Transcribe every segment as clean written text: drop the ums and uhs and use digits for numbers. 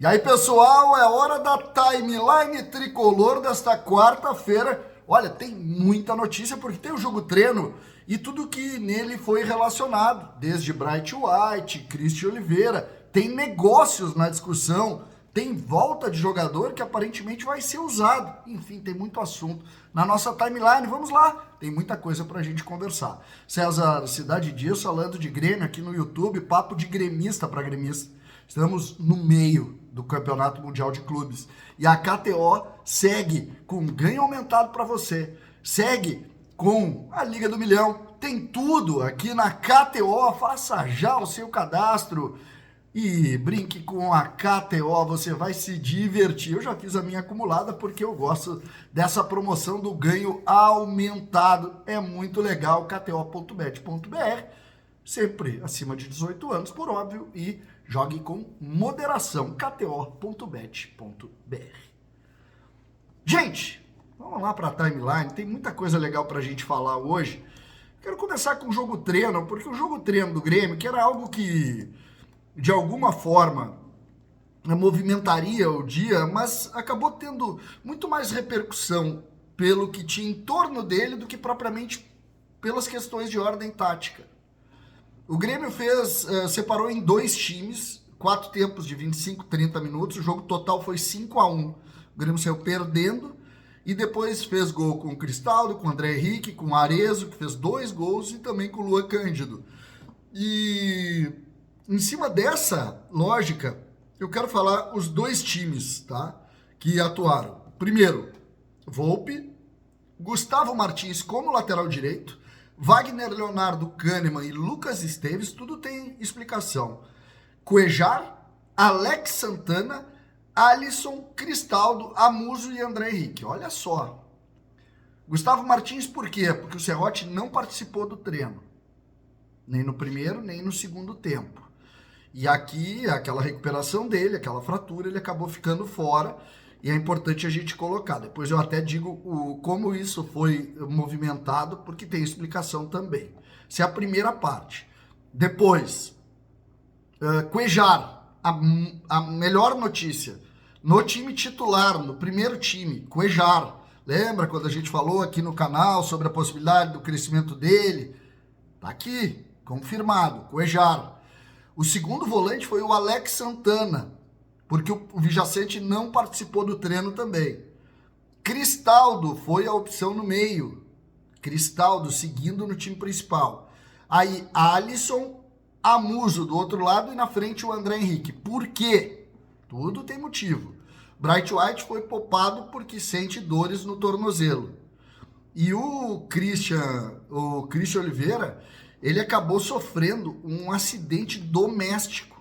E aí, pessoal, é hora da timeline tricolor desta quarta-feira. Olha, tem muita notícia porque tem o jogo treino e tudo que nele foi relacionado, desde Bright White, Christian Oliveira, tem negócios na discussão, tem volta de jogador que aparentemente vai ser usado. Enfim, tem muito assunto na nossa timeline. Vamos lá, tem muita coisa pra gente conversar. César Cidade Dias falando de Grêmio aqui no YouTube, papo de gremista para gremista. Estamos no meio do Campeonato Mundial de Clubes. E a KTO segue com ganho aumentado para você. Segue com a Liga do Milhão. Tem tudo aqui na KTO. Faça já o seu cadastro e brinque com a KTO. Você vai se divertir. Eu já fiz a minha acumulada porque eu gosto dessa promoção do ganho aumentado. É muito legal. KTO.bet.br. Sempre acima de 18 anos, por óbvio, e jogue com moderação. KTO.bet.br. Gente, vamos lá para a timeline. Tem muita coisa legal para a gente falar hoje. Quero começar com o jogo treino, porque o jogo treino do Grêmio, que era algo que, de alguma forma, movimentaria o dia, mas acabou tendo muito mais repercussão pelo que tinha em torno dele do que propriamente pelas questões de ordem tática. O Grêmio separou em dois times, 4 tempos de 25, 30 minutos, o jogo total foi 5-1. O Grêmio saiu perdendo e depois fez gol com o Cristaldo, com o André Henrique, com o Arezzo, que fez 2 gols, e também com o Luan Cândido. E em cima dessa lógica, eu quero falar os dois times, tá, que atuaram. Primeiro, Volpi, Gustavo Martins como lateral direito, Wagner Leonardo, Kahneman e Lucas Esteves, tudo tem explicação. Cuejar, Alex Santana, Alisson, Cristaldo, Amuso e André Henrique. Olha só. Gustavo Martins por quê? Porque o Serrote não participou do treino. Nem no primeiro, nem no segundo tempo. E aqui, aquela recuperação dele, aquela fratura, ele acabou ficando fora. E é importante a gente colocar. Depois eu até digo como isso foi movimentado, porque tem explicação também. Essa é a primeira parte. Depois, Cuejar, a melhor notícia. No time titular, no primeiro time, Cuejar. Lembra quando a gente falou aqui no canal sobre a possibilidade do crescimento dele? Tá aqui, confirmado, Cuejar. O segundo volante foi o Alex Santana, porque o Vijaçante não participou do treino também. Cristaldo foi a opção no meio. Cristaldo seguindo no time principal. Aí Alisson, Amuso do outro lado e na frente o André Henrique. Por quê? Tudo tem motivo. Bright White foi poupado porque sente dores no tornozelo. E o Christian Oliveira, ele acabou sofrendo um acidente doméstico.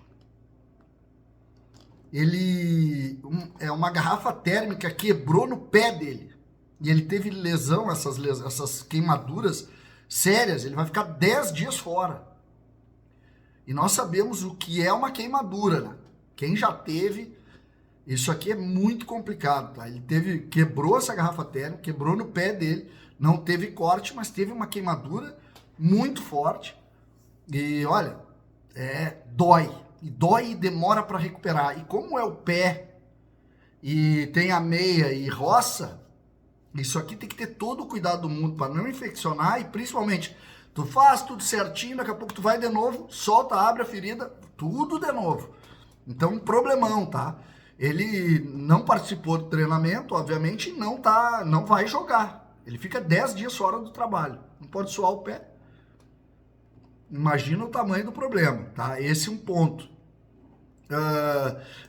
Uma garrafa térmica quebrou no pé dele. E ele teve lesão, essas queimaduras sérias. Ele vai ficar 10 dias fora. E nós sabemos o que é uma queimadura, né? Quem já teve, isso aqui é muito complicado, tá? Quebrou essa garrafa térmica, quebrou no pé dele, não teve corte, mas teve uma queimadura muito forte. E olha, dói. E dói e demora para recuperar. E como é o pé, e tem a meia e roça, isso aqui tem que ter todo o cuidado do mundo para não infeccionar. E principalmente, tu faz tudo certinho, daqui a pouco tu vai de novo, solta, abre a ferida, tudo de novo. Então, um problemão, tá? Ele não participou do treinamento, obviamente, e não vai jogar. Ele fica 10 dias fora do trabalho. Não pode suar o pé. Imagina o tamanho do problema, tá? Esse é um ponto.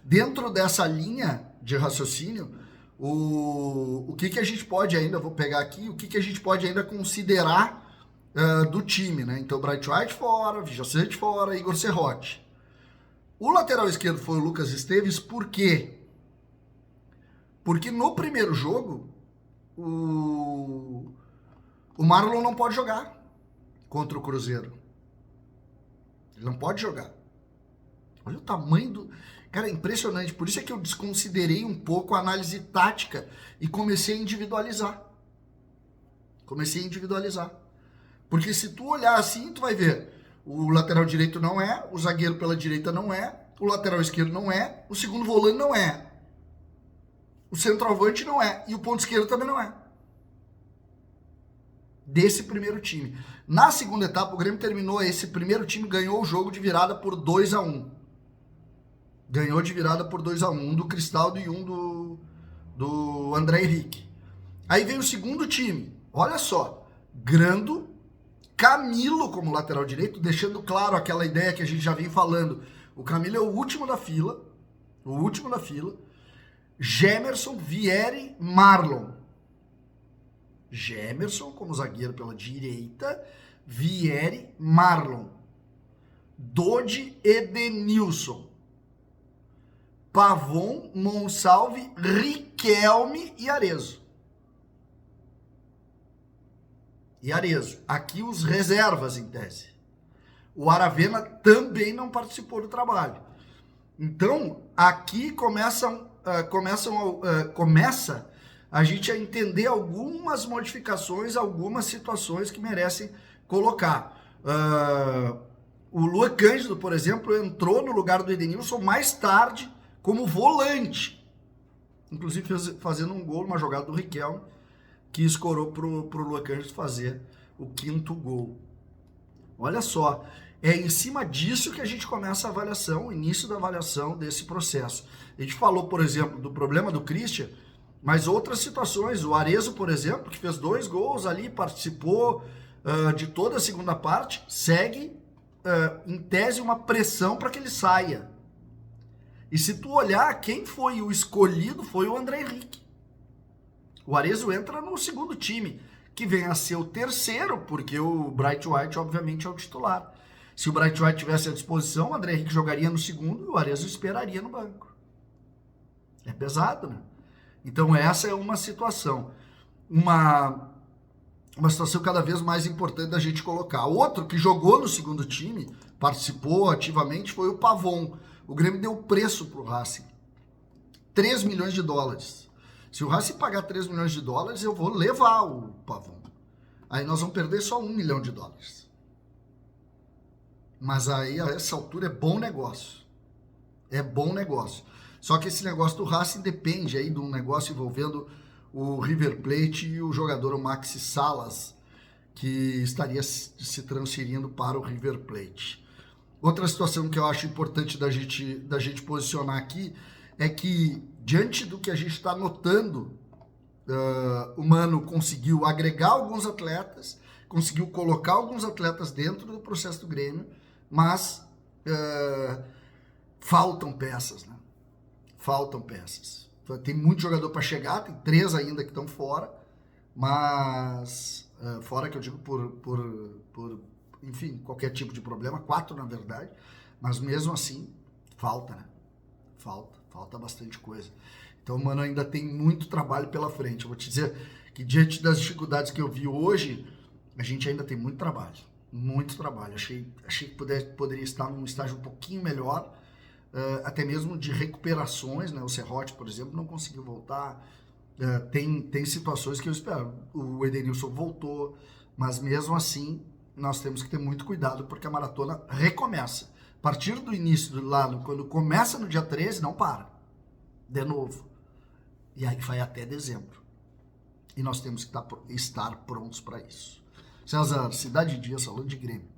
Dentro dessa linha de raciocínio, o que a gente pode ainda, vou pegar aqui, o que a gente pode ainda considerar do time, né? Então, Bright White fora, Vijaçante fora, Igor Serrote. O lateral esquerdo foi o Lucas Esteves, por quê? Porque no primeiro jogo, o Marlon não pode jogar contra o Cruzeiro. Ele não pode jogar. Olha o tamanho do... Cara, é impressionante. Por isso é que eu desconsiderei um pouco a análise tática e comecei a individualizar. Porque se tu olhar assim, tu vai ver. O lateral direito não é, o zagueiro pela direita não é, o lateral esquerdo não é, o segundo volante não é, o centroavante não é, e o ponto esquerdo também não é. Desse primeiro time. Na segunda etapa, o Grêmio terminou, esse primeiro time ganhou o jogo de virada por 2-1. Ganhou de virada por 2-1, um do Cristaldo e um do André Henrique. Aí vem o segundo time, olha só, Grando, Camilo como lateral direito, deixando claro aquela ideia que a gente já vem falando. O Camilo é o último da fila, Gemerson, Vieri, Marlon. Gemerson como zagueiro pela direita, Vieri, Marlon. Dodi, Edenilson. Pavon, Monsalve, Riquelme e Arezzo. Aqui os reservas, em tese. O Aravena também não participou do trabalho. Então, aqui começa a gente a entender algumas modificações, algumas situações que merecem colocar. O Luan Cândido, por exemplo, entrou no lugar do Edenilson mais tarde como volante. Inclusive fazendo um gol, uma jogada do Riquelme, que escorou pro Luan Cândido fazer o 5º gol. Olha só, é em cima disso que a gente começa a avaliação, o início da avaliação desse processo. A gente falou, por exemplo, do problema do Christian, mas outras situações, o Arezzo, por exemplo, que fez 2 gols ali, participou de toda a segunda parte, segue, em tese, uma pressão para que ele saia. E se tu olhar, quem foi o escolhido foi o André Henrique. O Arezzo entra no segundo time, que vem a ser o terceiro, porque o Bright White, obviamente, é o titular. Se o Bright White tivesse à disposição, o André Henrique jogaria no segundo e o Arezzo esperaria no banco. É pesado, né? Então essa é uma situação. Uma situação cada vez mais importante da gente colocar. Outro que jogou no segundo time, participou ativamente, foi o Pavon. O Grêmio deu preço para o Racing. 3 milhões de dólares. Se o Racing pagar 3 milhões de dólares, eu vou levar o Pavon. Aí nós vamos perder só 1 milhão de dólares. Mas aí, a essa altura, é bom negócio. É bom negócio. Só que esse negócio do Racing depende aí de um negócio envolvendo o River Plate e o jogador Maxi Salas, que estaria se transferindo para o River Plate. Outra situação que eu acho importante da gente posicionar aqui é que, diante do que a gente está notando, o Mano conseguiu agregar alguns atletas, conseguiu colocar alguns atletas dentro do processo do Grêmio, mas faltam peças, né? Faltam peças. Tem muito jogador para chegar, tem 3 ainda que estão fora, mas fora que eu digo por enfim, qualquer tipo de problema, 4 na verdade, mas mesmo assim, falta, né? Falta bastante coisa. Então, mano, ainda tem muito trabalho pela frente. Eu vou te dizer que diante das dificuldades que eu vi hoje, a gente ainda tem muito trabalho. Muito trabalho. Achei que poderia estar num estágio um pouquinho melhor, até mesmo de recuperações, né? O Serrote, por exemplo, não conseguiu voltar. Tem situações que eu espero. O Edenilson voltou, mas mesmo assim, nós temos que ter muito cuidado, porque a maratona recomeça. A partir do início do lado, quando começa no dia 13, não para. De novo. E aí vai até dezembro. E nós temos que estar prontos para isso. César, Cidade Dias, falando de Grêmio.